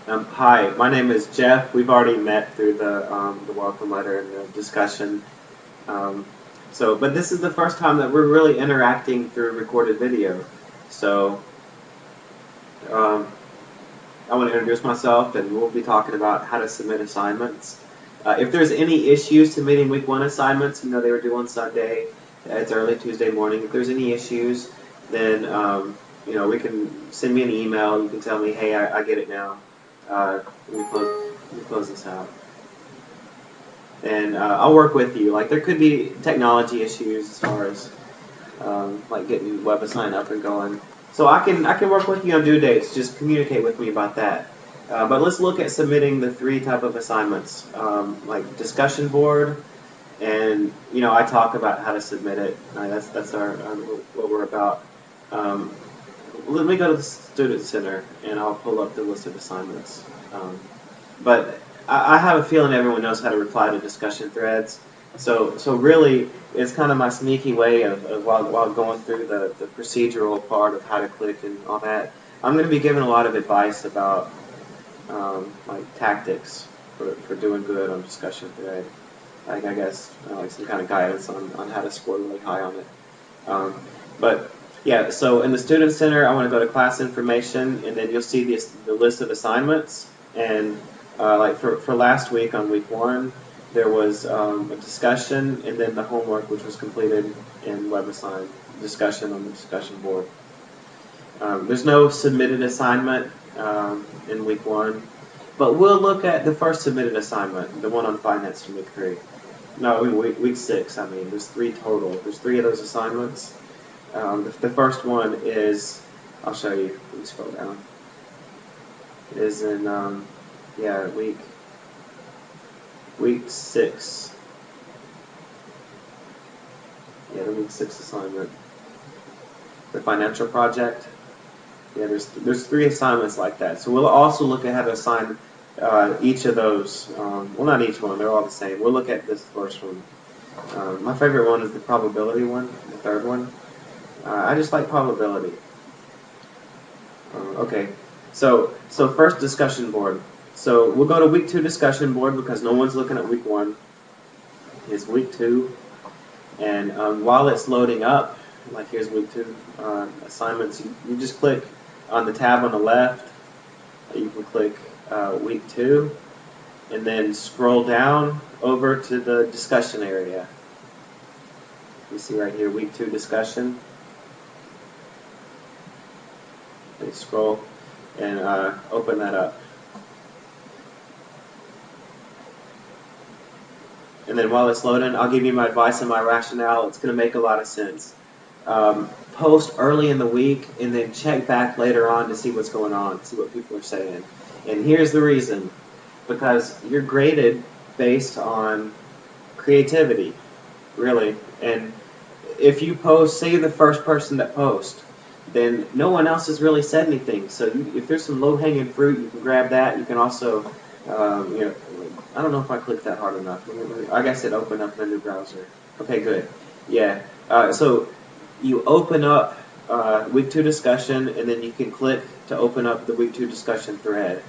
Hi, my name is Jeff. We've already met through the welcome letter and the discussion. Um, but this is the first time that we're really interacting through recorded video. So, um, I want to introduce myself, and we'll be talking about how to submit assignments. If there's any issues submitting week one assignments, they were due on Sunday. It's early Tuesday morning. If there's any issues, then we can send me an email. You can tell me, hey, I get it now. We close this out, and I'll work with you. Like there could be technology issues as far as like getting WebAssign up and going. So I can work with you on due dates. Just communicate with me about that. But let's look at submitting the three type of assignments, like discussion board, and I talk about how to submit it. That's our what we're about. Um, Let me go to the student center and I'll pull up the list of assignments. But I have a feeling everyone knows how to reply to discussion threads. So really, it's kind of my sneaky way of while going through the procedural part of how to click and all that. I'm going to be giving a lot of advice about like tactics for doing good on discussion thread. Like I guess like some kind of guidance on how to score really high on it. Um, but yeah, so in the Student Center, I want to go to class information, and then you'll see the list of assignments. And like for last week, on week one, there was a discussion, and then the homework, which was completed in WebAssign, discussion on the discussion board. There's no submitted assignment in week one, but we'll look at the first submitted assignment, the one on finance from week three. No, week six. I mean, there's three total. There's three of those assignments. The first one is, I'll show you. Let me scroll down. It is in, yeah, week six. Yeah, the week six assignment. The financial project. Yeah, there's three assignments like that. So we'll also look at how to assign each of those. Well, not each one. They're all the same. We'll look at this first one. My favorite one is the probability one, the third one. I just like probability. Okay, so first discussion board. So we'll go to week two discussion board because no one's looking at week one. It's week two, and while it's loading up, like here's week two assignments, you just click on the tab on the left. You can click week two, and then scroll down over to the discussion area. You see right here, week two discussion. And scroll and open that up. And then while it's loading, I'll give you my advice and my rationale. It's going to make a lot of sense. Post early in the week and then check back later on to see what's going on, see what people are saying. And here's the reason. Because you're graded based on creativity, really. And if you post, say you're the first person that posts, then no one else has really said anything. So if there's some low-hanging fruit, you can grab that. You can also, I don't know if I clicked that hard enough. I guess it opened up in a new browser. Okay, good. Yeah. So you open up week two discussion, and then you can click to open up the week two discussion thread.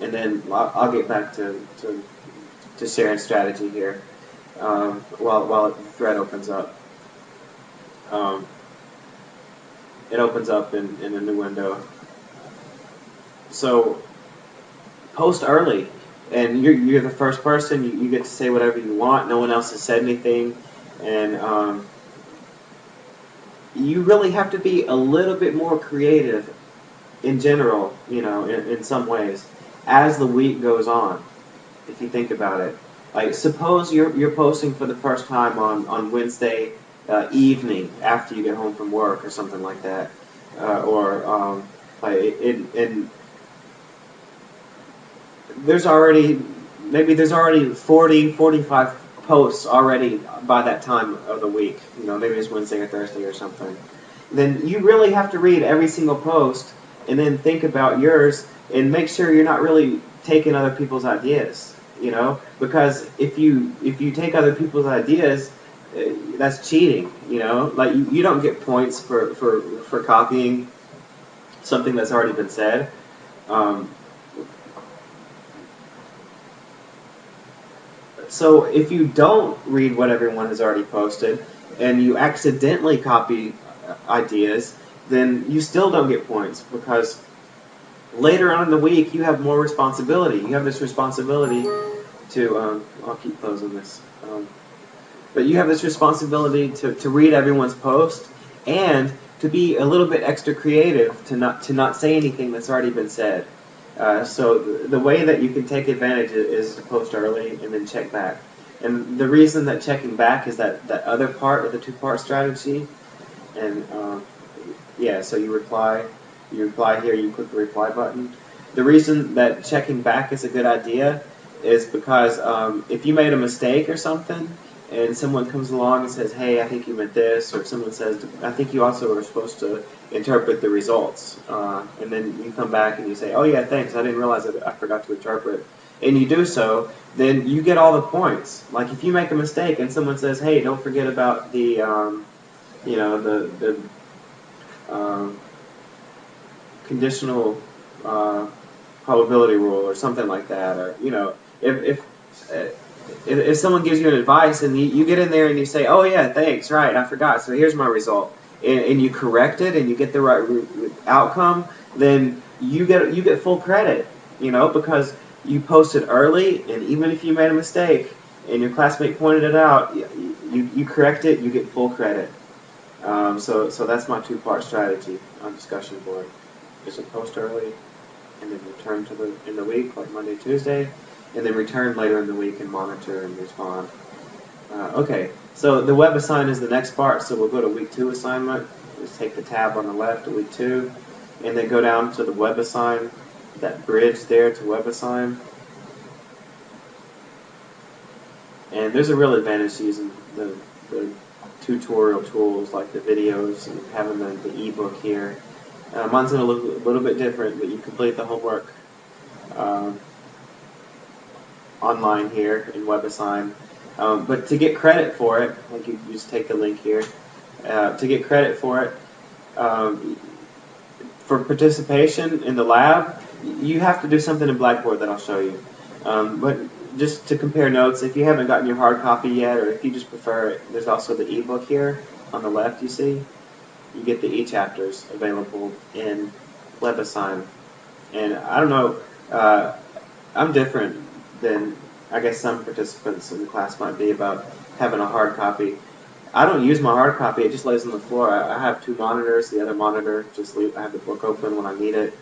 And then I'll get back to sharing strategy here while the thread opens up. It opens up in a new window. So post early, and you're the first person. You get to say whatever you want. No one else has said anything, and you really have to be a little bit more creative in general. In some ways, as the week goes on. If you think about it, like suppose you're posting for the first time on Wednesday evening after you get home from work or something like that, or like there's already 40, 45 posts already by that time of the week. Maybe it's Wednesday or Thursday or something. Then you really have to read every single post and then think about yours and make sure you're not really taking other people's ideas. Because if you take other people's ideas, that's cheating. Like you don't get points for copying something that's already been said. Um, So if you don't read what everyone has already posted and you accidentally copy ideas, then you still don't get points because later on in the week you have more responsibility. You have this responsibility to, I'll keep closing this, but you have this responsibility to read everyone's post and to be a little bit extra creative, to not say anything that's already been said. So the way that you can take advantage is to post early and then check back. And the reason that checking back is that other part of the two-part strategy. And yeah, so you reply here, you click the reply button. The reason that checking back is a good idea is because if you made a mistake or something, and someone comes along and says, hey, I think you meant this, or someone says, I think you also were supposed to interpret the results, and then you come back and you say, oh yeah, thanks, I didn't realize that I forgot to interpret, and you do so, then you get all the points. Like if you make a mistake and someone says, hey, don't forget about the, the conditional probability rule or something like that, or if someone gives you an advice and you get in there and you say, oh yeah, thanks, right, I forgot, so here's my result, and you correct it and you get the right outcome, then you get full credit, because you posted early, and even if you made a mistake and your classmate pointed it out, you correct it, you get full credit. So that's my two-part strategy on discussion board. Just a post early, and then return in the week, like Monday, Tuesday, and then return later in the week and monitor and respond. Okay, so the web assign is the next part, so we'll go to week 2 assignment. Just take the tab on the left to week 2, and then go down to the web assign, that bridge there to web assign. And there's a real advantage to using the tutorial tools like the videos and having the ebook here. Mine's going to look a little bit different, but you complete the homework online here in WebAssign. But to get credit for it, like you just take the link here, to get credit for it, for participation in the lab, you have to do something in Blackboard that I'll show you. But just to compare notes, if you haven't gotten your hard copy yet, or if you just prefer it, there's also the ebook here on the left, you see. You get the e-chapters available in WebAssign. And I don't know, I'm different than I guess some participants in the class might be about having a hard copy. I don't use my hard copy, it just lays on the floor. I have 2 monitors, the other monitor, I have the book open when I need it.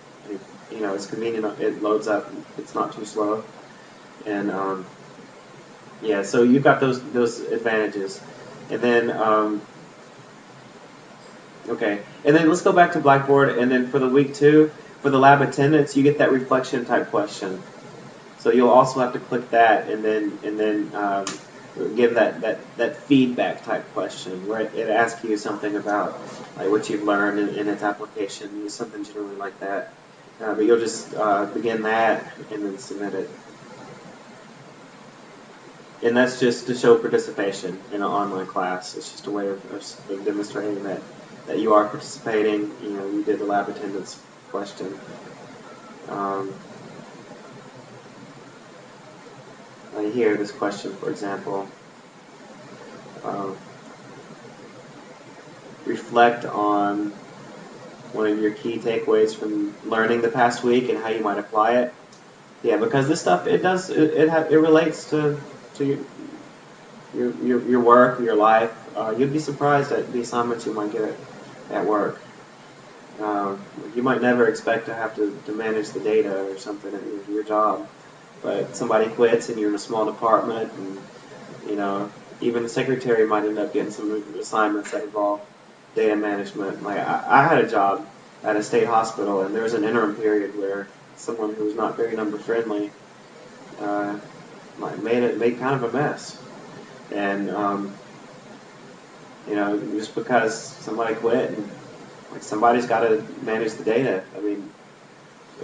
It's convenient, it loads up, it's not too slow. And yeah, so you've got those advantages. And then okay, and then let's go back to Blackboard, and then for the week 2, for the lab attendance, you get that reflection type question. So you'll also have to click that, and then give that feedback type question, where it asks you something about like what you've learned in its application, something generally like that. But you'll just begin that and then submit it. And that's just to show participation in an online class. It's just a way of demonstrating that you are participating. You did the lab attendance question. Here, this question, for example, reflect on one of your key takeaways from learning the past week and how you might apply it. Yeah, because this stuff, it relates to your work, your life. You'd be surprised at the assignments you might get at work. You might never expect to have to manage the data or something at your job, but somebody quits and you're in a small department, and even the secretary might end up getting some assignments that involve data management. Like I had a job at a state hospital, and there was an interim period where someone who was not very number friendly made kind of a mess. And just because somebody quit, and like somebody's got to manage the data. I mean,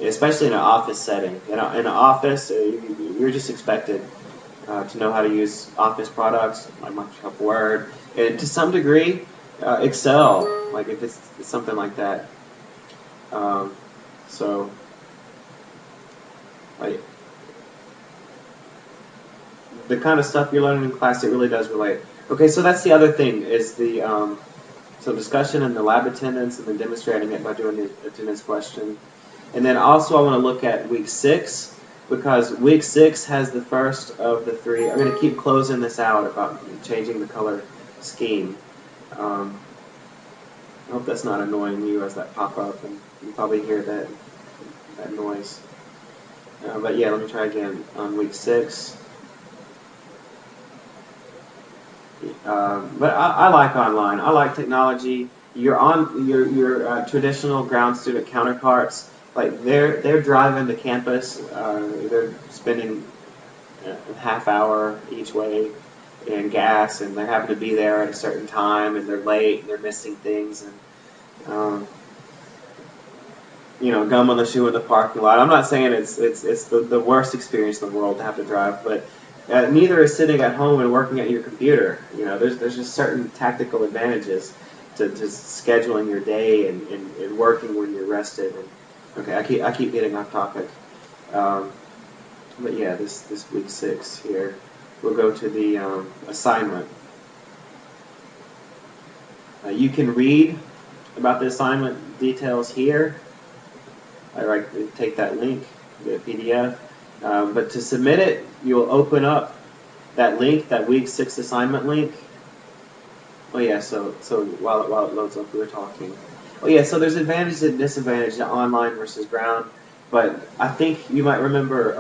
especially in an office setting. In an office, you're just expected to know how to use Office products like Microsoft Word, and to some degree, Excel. Like if it's something like that. the kind of stuff you're learning in class, it really does relate. Okay, so that's the other thing is the so discussion and the lab attendance, and then demonstrating it by doing the attendance question. And then also I want to look at week 6, because week 6 has the first of the 3. I'm going to keep closing this out about changing the color scheme. I hope that's not annoying you as that pop up, and you probably hear that noise. But yeah, let me try again on week 6. But I like online. I like technology. You're on your traditional ground student counterparts. Like they're driving to campus. They're spending a half hour each way in gas, and they're having to be there at a certain time, and they're late, and they're missing things, and gum on the shoe in the parking lot. I'm not saying it's the worst experience in the world to have to drive, but neither is sitting at home and working at your computer. There's just certain tactical advantages to scheduling your day and working when you're rested. And, okay, I keep getting off topic. But yeah, this week 6 here, we'll go to the assignment. You can read about the assignment details here. I take that link, the PDF. But to submit it, you'll open up that link, that week 6 assignment link. Oh yeah, so while it loads up, we were talking. Oh yeah, so there's advantages and disadvantages to online versus ground. But I think you might remember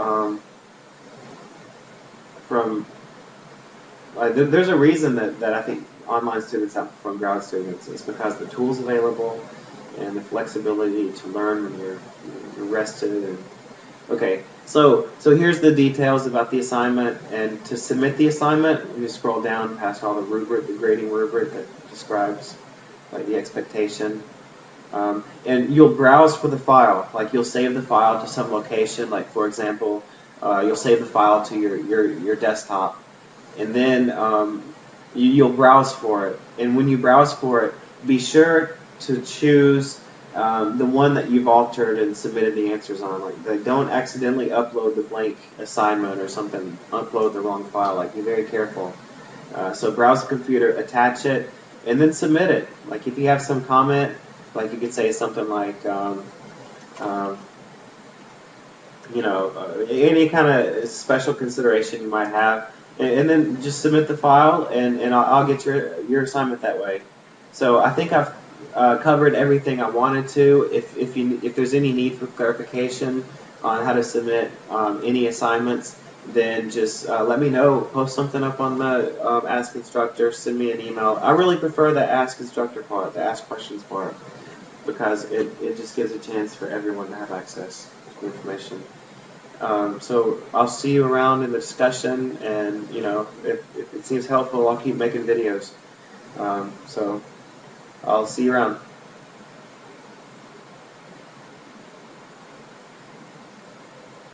there's a reason that I think online students outperform ground students. It's because the tools available and the flexibility to learn when you're rested. And okay, so here's the details about the assignment. And to submit the assignment, you scroll down past all the grading rubric that describes the expectation. And you'll browse for the file. Like you'll save the file to some location. Like for example, you'll save the file to your desktop, and then you'll browse for it. And when you browse for it, be sure to choose the one that you've altered and submitted the answers on. Don't accidentally upload the blank assignment or something. Upload the wrong file. Be very careful. So browse the computer, attach it, and then submit it. If you have some comment, you could say something like, any kind of special consideration you might have, and then just submit the file, and I'll get your assignment that way. So I think I've covered everything I wanted to. If there's any need for clarification on how to submit any assignments, then just let me know. Post something up on the Ask Instructor. Send me an email. I really prefer the Ask Instructor part, the Ask Questions part, because it just gives a chance for everyone to have access to information. So I'll see you around in the discussion, and if it seems helpful, I'll keep making videos. So I'll see you around.